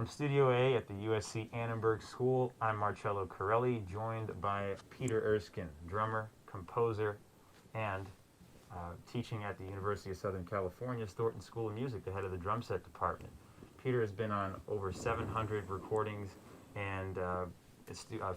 From Studio A at the USC Annenberg School, I'm Marcello Carelli, joined by Peter Erskine, drummer, composer, and teaching at the University of Southern California's Thornton School of Music, the head of the drum set department. Peter has been on over 700 recordings and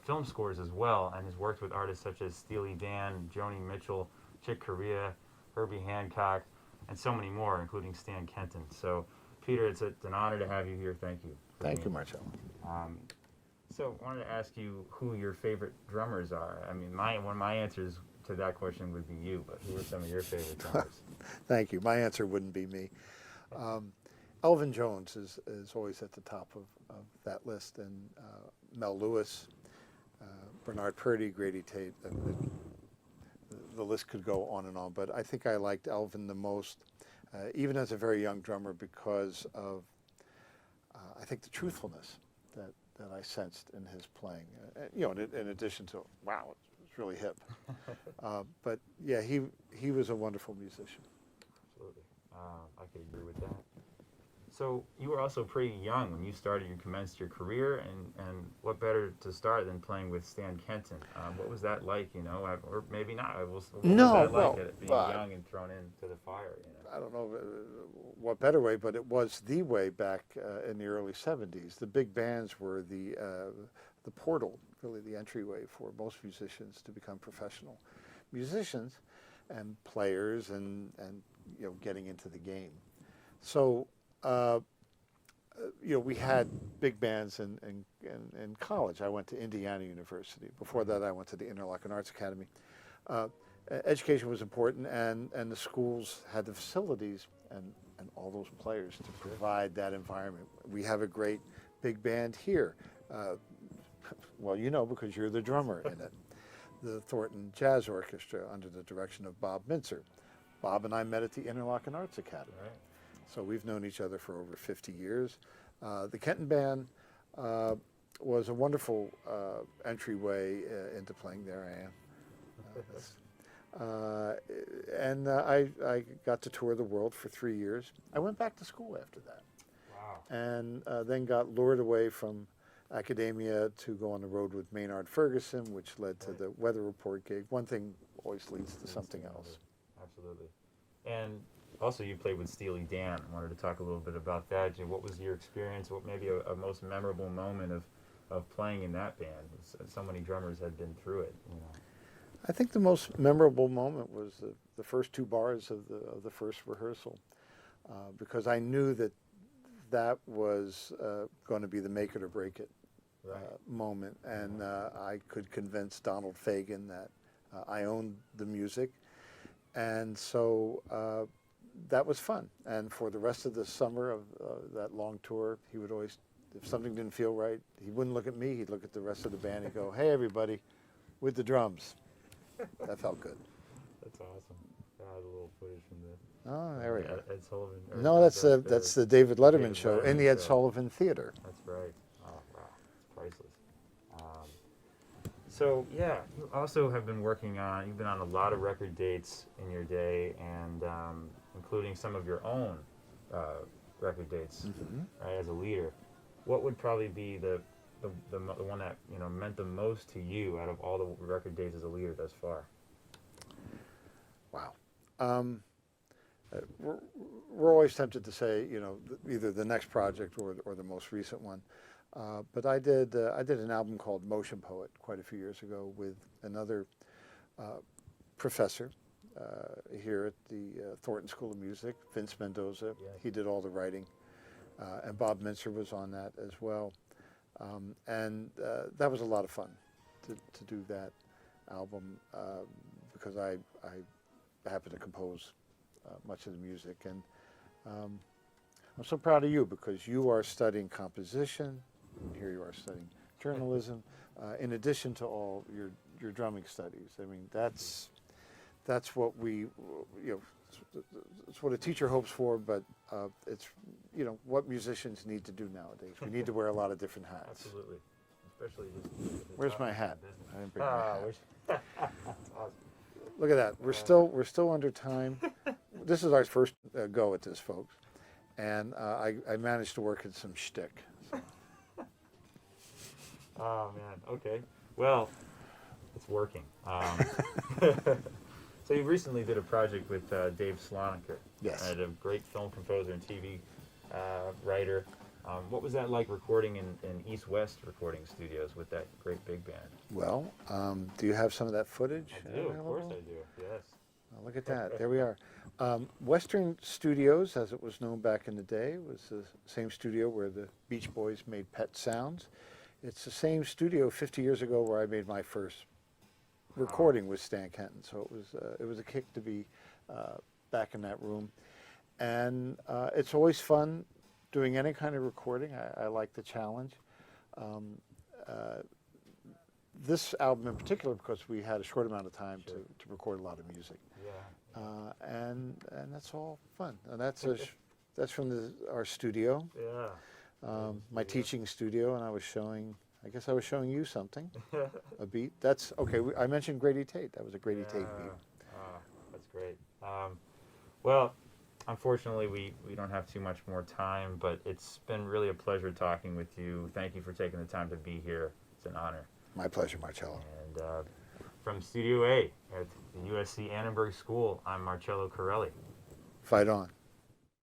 film scores as well, and has worked with artists such as Steely Dan, Joni Mitchell, Chick Corea, Herbie Hancock, and so many more, including Stan Kenton. So, Peter, it's an honor to have you here. Thank you. Thank you, Marcello. So I wanted to ask you who your favorite drummers are. I mean, one of my answers to that question would be you, but who are some of your favorite drummers? Thank you. My answer wouldn't be me. Elvin Jones is always at the top of that list, and Mel Lewis, Bernard Purdie, Grady Tate. The list could go on and on, but I think I liked Elvin the most, even as a very young drummer, because of I think the truthfulness that I sensed in his playing. In addition to, wow, it's really hip. But yeah, he was a wonderful musician. Absolutely. I could agree with that. So you were also pretty young when you commenced your career, and what better to start than playing with Stan Kenton? What was that like, or maybe not? What was that like, being young and thrown into the fire? I don't know what better way, but it was the way back in the early 70s. The big bands were the portal, really the entryway for most musicians to become professional musicians and players and getting into the game. So we had big bands in college. I went to Indiana University. Before that, I went to the Interlochen Arts Academy. Education was important, and the schools had the facilities and all those players to provide that environment. We have a great big band here. Well, because you're the drummer in it. The Thornton Jazz Orchestra under the direction of Bob Mintzer. Bob and I met at the Interlochen Arts Academy. Right. So we've known each other for over 50 years. The Kenton Band was a wonderful entryway into playing there. I got to tour the world for 3 years. I went back to school after that. Wow. And then got lured away from academia to go on the road with Maynard Ferguson, which led to the Weather Report gig. One thing always leads to something else. Absolutely. And also, you played with Steely Dan. I wanted to talk a little bit about that. What was your experience? What maybe a most memorable moment of playing in that band? So many drummers had been through it. I think the most memorable moment was the first 2 bars of the first rehearsal, because I knew that was going to be the make it or break it moment, and I could convince Donald Fagen that I owned the music, and so that was fun. And for the rest of the summer of that long tour, he would always, if something didn't feel right, he wouldn't look at me, he'd look at the rest of the band and go, "Hey everybody, with the drums." That felt good. That's awesome. I have a little footage from the there we go. Ed Sullivan. No, that's the David Letterman show in the Ed Sullivan Theater. That's right. Oh, wow. It's priceless. So, yeah, you also have been you've been on a lot of record dates in your day, and including some of your own record dates, right, as a leader. What would probably be the one that meant the most to you out of all the record dates as a leader thus far? Wow. We're always tempted to say, either the next project or the most recent one. But I did an album called Motion Poet quite a few years ago with another professor here at the Thornton School of Music, Vince Mendoza. Yes. He did all the writing, and Bob Mintzer was on that as well. And that was a lot of fun to do that album, because I happen to compose much of the music, and I'm so proud of you, because you are studying composition, and here you are studying journalism, in addition to all your drumming studies. I mean, that's what it's what a teacher hopes for, but it's what musicians need to do nowadays. We need to wear a lot of different hats. Absolutely, especially this. Where's my hat? I didn't bring my hat. That's awesome. Look at that. We're still under time. This is our first go at this, folks, and I managed to work in some shtick. So. Oh man. Okay. Well, it's working. So you recently did a project with Dave Salonika, Yes. a great film composer and TV writer. What was that like recording in East West recording studios with that great big band? Well, do you have some of that footage I do, of course available? I do. Yes. Oh, look at that. There we are. Western Studios, as it was known back in the day, was the same studio where the Beach Boys made Pet Sounds. It's the same studio 50 years ago where I made my first recording with Stan Kenton. So it was a kick to be back in that room. And it's always fun doing any kind of recording. I like the challenge. This album in particular, because we had a short amount of time Sure. to record a lot of music. Yeah. And that's all fun. And that's that's from our studio, Yeah. my teaching studio, and I guess I was showing you something, Yeah. a beat. That's, okay, I mentioned Grady Tate. That was a Grady Tate beat. That's great. Well, unfortunately, we don't have too much more time, but it's been really a pleasure talking with you. Thank you for taking the time to be here. It's an honor. My pleasure, Marcello. And from Studio A at the USC Annenberg School, I'm Marcello Carelli. Fight on.